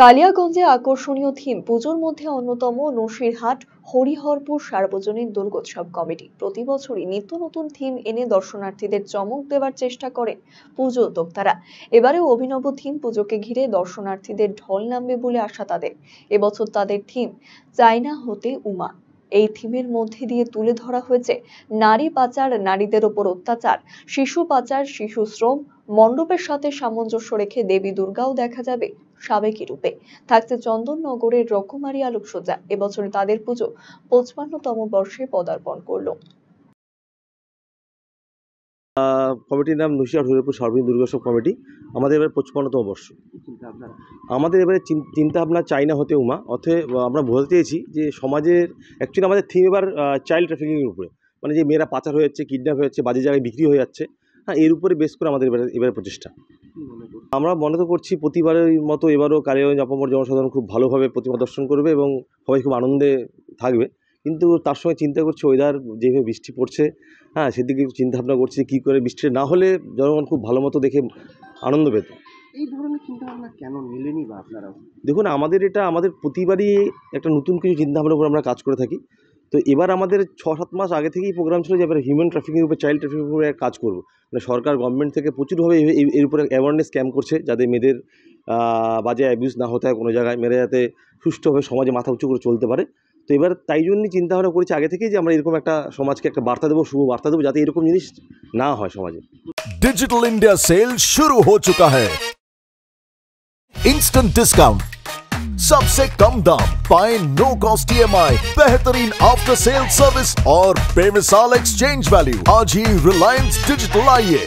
কালিয়াগঞ্জে আকর্ষণীয় থিম পুজোর মধ্যে অন্যতম নসিরহাট হরিহরপুর সার্বজনীন দুর্গোৎসব কমিটি প্রতি বছরই নিত্য নতুন থিম এনে দর্শনার্থীদের চমক দেওয়ার চেষ্টা করে পুজো উদ্যোক্তারা। এবারেও অভিনব থিম পুজোকে ঘিরে দর্শনার্থীদের ঢল নামবে বলে আশা তাদের। এবছর তাদের থিম চায়না হতে উমা। এই থিমের মধ্যে দিয়ে তুলে ধরা হয়েছে নারী পাচার, নারীদের ওপর অত্যাচার, শিশু পাচার, শিশু শ্রম। মণ্ডপের সাথে সামঞ্জস্য রেখে দেবী দুর্গাও দেখা যাবে সাবেকি রূপে। থাকছে চন্দননগরের রকমারি আলোকসজ্জা। এবছরে তাদের পুজো 55তম বর্ষে পদার্পণ করলো। কমিটির নাম নসিরহাট হরিহরপুর সার্বজনীন দুর্গোৎসব কমিটি। আমাদের এবার 55তম বর্ষ। আমাদের এবারে চিন্তা ভাবনা চায়না হতে উমা, অর্থাৎ আমরা বোঝাতে চেয়েছি যে সমাজের অ্যাকচুয়ালি আমাদের থিম এবার চাইল্ড ট্রাফিকিংয়ের উপরে, মানে যে মেয়েরা পাচার হয়ে যাচ্ছে, কিডন্যাপ হয়ে যাচ্ছে, বাজে জায়গায় বিক্রি হয়ে যাচ্ছে, হ্যাঁ, এর উপরে বেস করে আমাদের এবারে প্রচেষ্টা। আমরা মনে তো করছি প্রতিবারের মতো এবারও কালিয়াগঞ্জ আপামর জনসাধারণ খুব ভালোভাবে প্রতিমা দর্শন করবে এবং সবাই খুব আনন্দে থাকবে। কিন্তু তার সঙ্গে চিন্তা করছি ওয়েদার যেভাবে বৃষ্টি পড়ছে, হ্যাঁ, সেদিকে চিন্তা ভাবনা করছি কী করে বৃষ্টি না হলে জনগণ খুব ভালো মতো দেখে আনন্দ পেত। এই ধরনের চিন্তাভাবনা কেন নিলেনি বা আপনারা? দেখুন, আমাদের প্রতিবারই একটা নতুন কিছু চিন্তাভাবনার উপর আমরা কাজ করে থাকি। তো এবার আমাদের 6-7 মাস আগে থেকেই প্রোগ্রাম ছিল যে এবার হিউম্যান ট্রাফিকিংয়ের উপর, চাইল্ড ট্রাফিকিংয়ের উপরে কাজ করবো। মানে সরকার গভর্নমেন্ট থেকে প্রচুরভাবে এর উপরে অ্যাওয়ারনেস ক্যাম্প করছে, যাতে মেয়েদের বাজে অ্যাবিউজ না হতে হয় কোনো জায়গায়, মেয়েরা যাতে সুষ্ঠুভাবে সমাজে মাথা উঁচু করে চলতে পারে। তো এবার তাই জন্যই চিন্তাভাবনা করেছি আগে থেকেই যে আমরা এরকম একটা সমাজকে একটা বার্তা দেবো, শুভ বার্তা দেবো, যাতে এরকম জিনিস না হয় সমাজে। डिजिटल इंडिया सेल शुरू हो चुका है। इंस्टेंट डिस्काउंट, सबसे कम दाम, पाए नो कॉस्ट EMI, बेहतरीन आफ्टर सेल सर्विस और बेमिसाल एक्सचेंज वैल्यू। आज ही रिलायंस डिजिटल आइए।